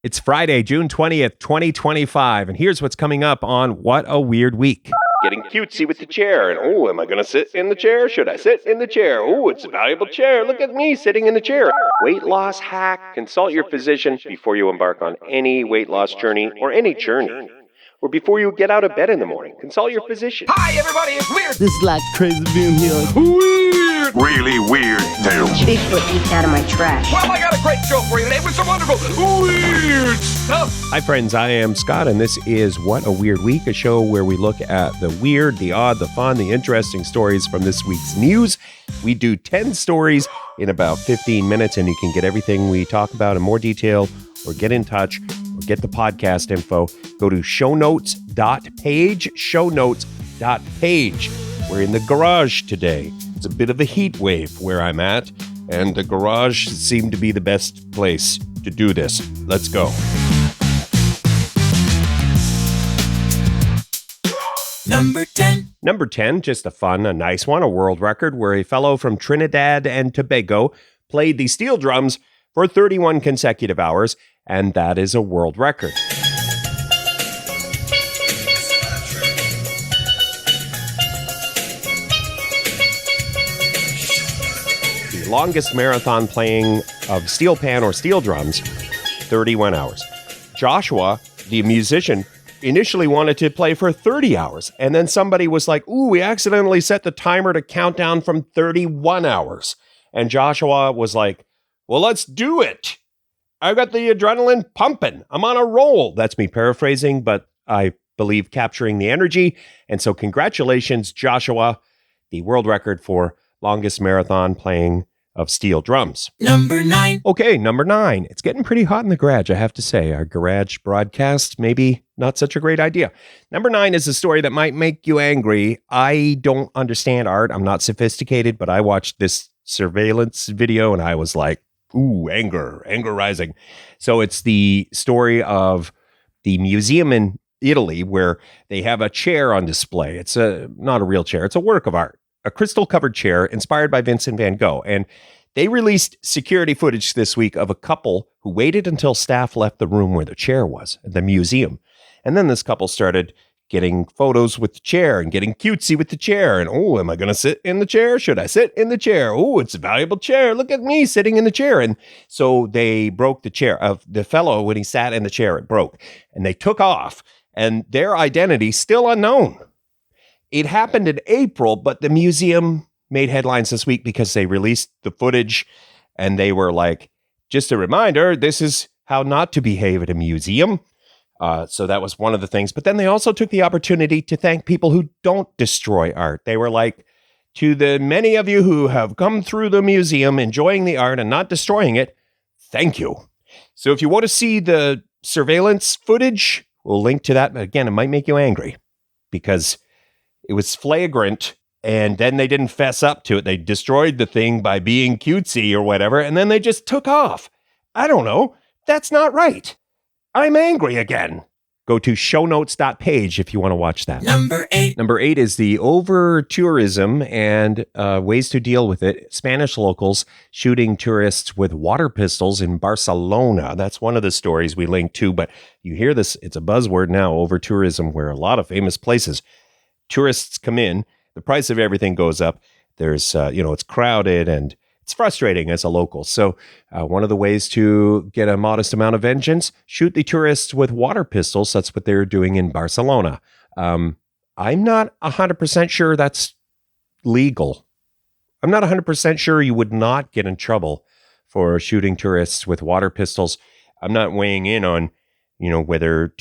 It's Friday, June 20th, 2025, and here's what's coming up on What a Weird Week. Getting cutesy with the chair, and am I going to sit in the chair? Should I sit in the chair? It's a valuable chair. Look at me sitting in the chair. Weight loss hack. Consult your physician before you embark on any weight loss journey or any journey. Or before you get out of bed in the morning, consult your physician. Hi, everybody, it's Weird. This is like crazy being here. Weird. Really weird tales. Bigfoot eats out of my trash. Well, I got a great show for you today with some wonderful weird stuff. Hi, friends. I am Scott, and this is What a Weird Week, a show where we look at the weird, the odd, the fun, the interesting stories from this week's news. We do 10 stories in about 15 minutes, and you can get everything we talk about in more detail, or get in touch, or get the podcast info. Go to shownotes.page, shownotes.page. We're in the garage today. It's a bit of a heat wave where I'm at, and the garage seemed to be the best place to do this. Let's go. Number 10, just a nice one, a world record where a fellow from Trinidad and Tobago played the steel drums for 31 consecutive hours, and that is a world record. The longest marathon playing of steel pan or steel drums, 31 hours. Joshua, the musician, initially wanted to play for 30 hours, and then somebody was like, we accidentally set the timer to count down from 31 hours. And Joshua was like, well, let's do it. I've got the adrenaline pumping. I'm on a roll. That's me paraphrasing, but I believe capturing the energy. And so congratulations, Joshua, the world record for longest marathon playing of steel drums. Number 9. Okay, number 9. It's getting pretty hot in the garage, I have to say. Our garage broadcast, maybe not such a great idea. Number 9 is a story that might make you angry. I don't understand art. I'm not sophisticated, but I watched this surveillance video and I was like, anger rising. So it's the story of the museum in Italy where they have a chair on display. It's not a real chair. It's a work of art, a crystal-covered chair inspired by Vincent van Gogh. And they released security footage this week of a couple who waited until staff left the room where the chair was at the museum. And then this couple started getting photos with the chair and getting cutesy with the chair. And, am I going to sit in the chair? Should I sit in the chair? It's a valuable chair. Look at me sitting in the chair. And so they broke the chair of the fellow when he sat in the chair. It broke. And they took off. And their identity still unknown. It happened in April, but the museum made headlines this week because they released the footage. And they were like, just a reminder, this is how not to behave at a museum. So that was one of the things. But then they also took the opportunity to thank people who don't destroy art. They were like, to the many of you who have come through the museum enjoying the art and not destroying it, thank you. So if you want to see the surveillance footage, we'll link to that. But again, it might make you angry because it was flagrant and then they didn't fess up to it. They destroyed the thing by being cutesy or whatever, and then they just took off. I don't know. That's not right. I'm angry again. Go to shownotes.page if you want to watch that. Number 8. Number 8 is the over-tourism and ways to deal with it. Spanish locals shooting tourists with water pistols in Barcelona. That's one of the stories we linked to, but you hear this, it's a buzzword now, over-tourism, where a lot of famous places, tourists come in, the price of everything goes up. There's, it's crowded and it's frustrating as a local. So one of the ways to get a modest amount of vengeance, shoot the tourists with water pistols. That's what they're doing in Barcelona. I'm not 100% sure that's legal. I'm not 100% sure you would not get in trouble for shooting tourists with water pistols. I'm not weighing in on, whether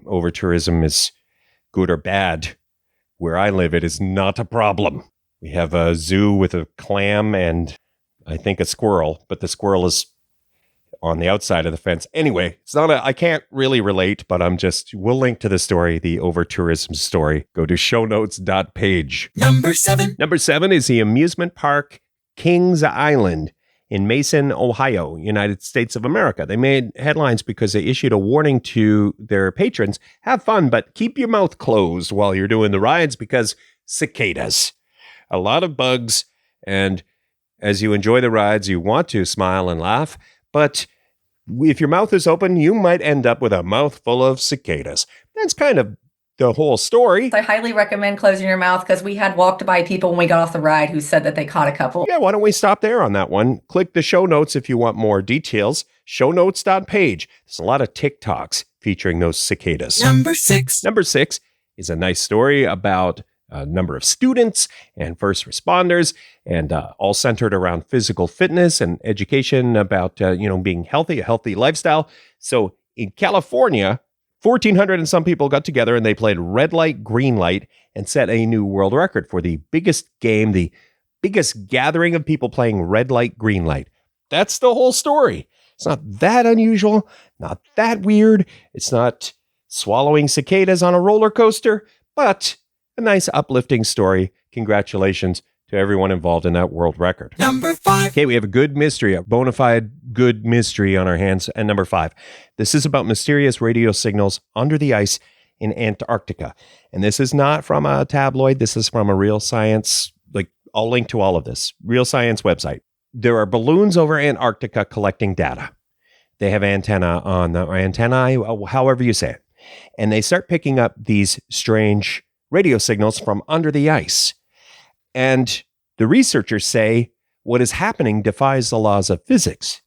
over tourism is good or bad. Where I live, it is not a problem. We have a zoo with a clam and I think a squirrel, but the squirrel is on the outside of the fence. Anyway, I can't really relate, but we'll link to the story, the over-tourism story. Go to shownotes.page. Number 7. Number 7 is the amusement park Kings Island in Mason, Ohio, United States of America. They made headlines because they issued a warning to their patrons. Have fun, but keep your mouth closed while you're doing the rides because cicadas. A lot of bugs, and as you enjoy the rides, you want to smile and laugh, but If your mouth is open, you might end up with a mouthful of cicadas. That's kind of the whole story. I highly recommend closing your mouth because we had walked by people when we got off the ride who said that they caught a couple. Yeah, why don't we stop there on that one? Click the show notes if you want more details. Shownotes.page. There's a lot of TikToks featuring those cicadas. Number 6. Number 6 is a nice story about a number of students and first responders, and all centered around physical fitness and education about, being healthy, a healthy lifestyle. So in California, 1,400 and some people got together and they played red light, green light and set a new world record for the biggest game, the biggest gathering of people playing red light, green light. That's the whole story. It's not that unusual, not that weird. It's not swallowing cicadas on a roller coaster, but a nice uplifting story. Congratulations to everyone involved in that world record. Number 5. Okay, we have a good mystery, a bona fide good mystery on our hands. And number 5, this is about mysterious radio signals under the ice in Antarctica. And this is not from a tabloid. This is from a real science, I'll link to all of this, real science website. There are balloons over Antarctica collecting data. They have antennae, however you say it. And they start picking up these strange radio signals from under the ice. And the researchers say what is happening defies the laws of physics.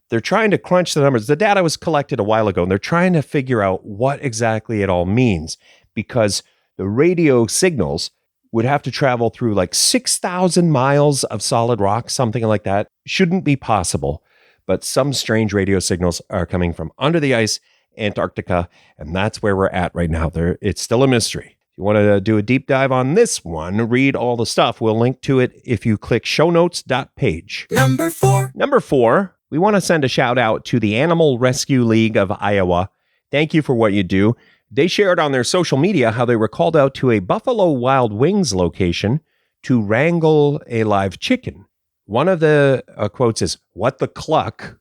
They're trying to crunch the numbers. The data was collected a while ago, and they're trying to figure out what exactly it all means, because the radio signals would have to travel through 6,000 miles of solid rock, something like that. Shouldn't be possible. But some strange radio signals are coming from under the ice, Antarctica, and that's where we're at right now. It's still a mystery. If you want to do a deep dive on this one, read all the stuff. We'll link to it if you click shownotes.page. Number 4. Number 4, we want to send a shout out to the Animal Rescue League of Iowa. Thank you for what you do. They shared on their social media how they were called out to a Buffalo Wild Wings location to wrangle a live chicken. One of the quotes is, "What the cluck?"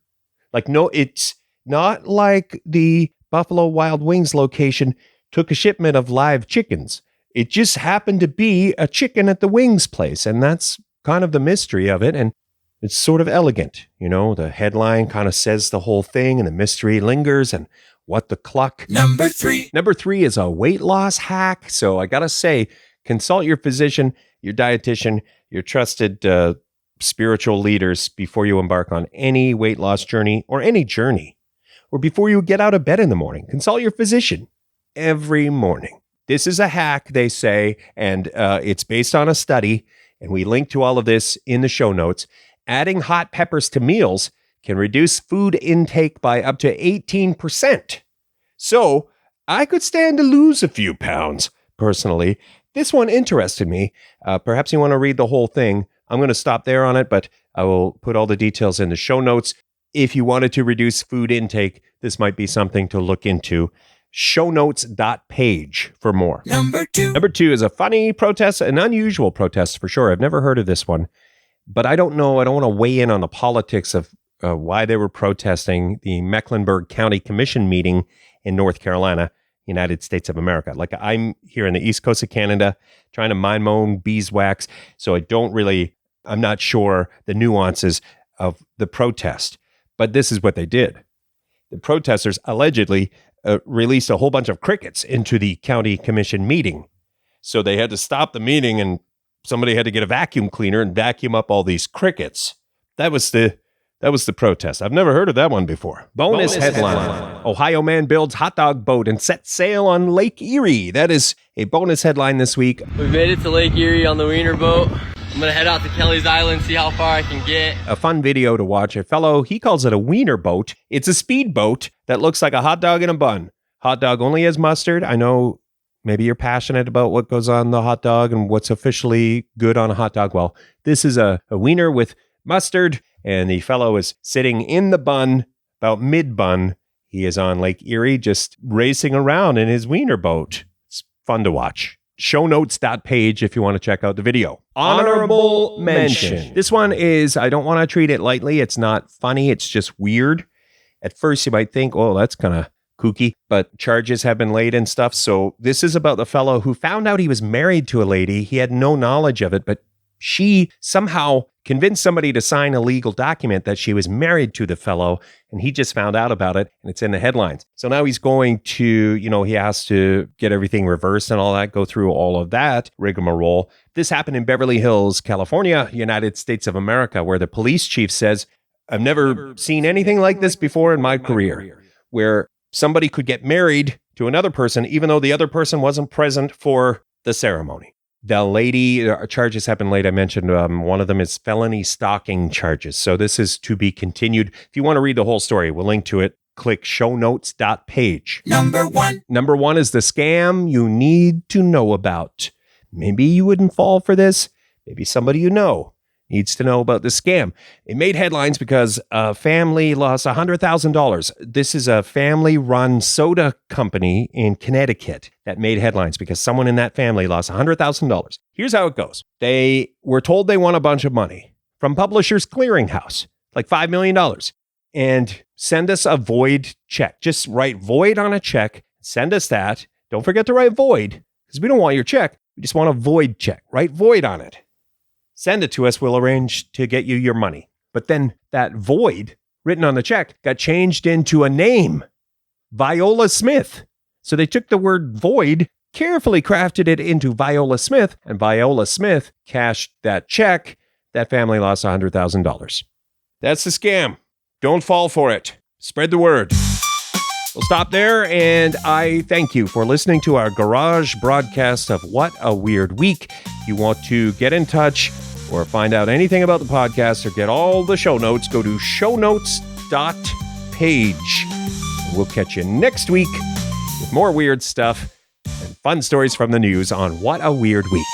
No, it's not like the Buffalo Wild Wings location took a shipment of live chickens. It just happened to be a chicken at the wings place. And that's kind of the mystery of it. And it's sort of elegant. The headline kind of says the whole thing and the mystery lingers. And what the cluck? Number 3. Number 3 is a weight loss hack. So I got to say, consult your physician, your dietitian, your trusted spiritual leaders before you embark on any weight loss journey or any journey. Or before you get out of bed in the morning, consult your physician every morning. This is a hack, they say, and it's based on a study, and we link to all of this in the show notes. Adding hot peppers to meals can reduce food intake by up to 18%. So I could stand to lose a few pounds, personally. This one interested me. Perhaps you want to read the whole thing. I'm going to stop there on it, but I will put all the details in the show notes. If you wanted to reduce food intake, this might be something to look into. Shownotes.page for more. Number 2. Number 2 is a funny protest, an unusual protest for sure. I've never heard of this one, but I don't know. I don't want to weigh in on the politics of why they were protesting the Mecklenburg County Commission meeting in North Carolina, United States of America. I'm here in the East Coast of Canada trying to mind my own beeswax, so I'm not sure the nuances of the protest, but this is what they did. The protesters allegedly released a whole bunch of crickets into the county commission meeting. So they had to stop the meeting and somebody had to get a vacuum cleaner and vacuum up all these crickets. That was the protest. I've never heard of that one before. Bonus headline. Ohio man builds hot dog boat and sets sail on Lake Erie. That is a bonus headline this week. We made it to Lake Erie on the wiener boat. I'm gonna head out to Kelly's Island, see how far I can get. A fun video to watch. A fellow, he calls it a wiener boat. It's a speed boat that looks like a hot dog in a bun. Hot dog only has mustard. I know maybe you're passionate about what goes on the hot dog and what's officially good on a hot dog. Well, this is a wiener with mustard, and the fellow is sitting in the bun, about mid-bun. He is on Lake Erie, just racing around in his wiener boat. It's fun to watch. Shownotes.page if you want to check out the video. Honorable mention. This one is, I don't want to treat it lightly. It's not funny. It's just weird. At first, you might think, oh, that's kind of kooky, but charges have been laid and stuff. So this is about the fellow who found out he was married to a lady. He had no knowledge of it, but She somehow convinced somebody to sign a legal document that she was married to the fellow, and he just found out about it, and it's in the headlines. So now he's going to, he has to get everything reversed and all that, go through all of that rigmarole. This happened in Beverly Hills, California, United States of America, where the police chief says, I've never seen anything like this before in my career, where somebody could get married to another person, even though the other person wasn't present for the ceremony. The lady, charges have been laid. I mentioned one of them is felony stalking charges. So this is to be continued. If you want to read the whole story, we'll link to it. Click shownotes.page. Number 1. Number 1 is the scam you need to know about. Maybe you wouldn't fall for this. Maybe somebody you know needs to know about the scam. It made headlines because a family lost $100,000. This is a family-run soda company in Connecticut that made headlines because someone in that family lost $100,000. Here's how it goes. They were told they won a bunch of money from Publishers Clearinghouse, like $5 million, and send us a void check. Just write void on a check. Send us that. Don't forget to write void because we don't want your check. We just want a void check. Write void on it. Send it to us. We'll arrange to get you your money. But then that void written on the check got changed into a name, Viola Smith. So they took the word void, carefully crafted it into Viola Smith, and Viola Smith cashed that check. That family lost $100,000. That's the scam. Don't fall for it. Spread the word. We'll stop there, and I thank you for listening to our garage broadcast of What a Weird Week. If you want to get in touch or find out anything about the podcast or get all the show notes, go to shownotes.page. We'll catch you next week with more weird stuff and fun stories from the news on What a Weird Week.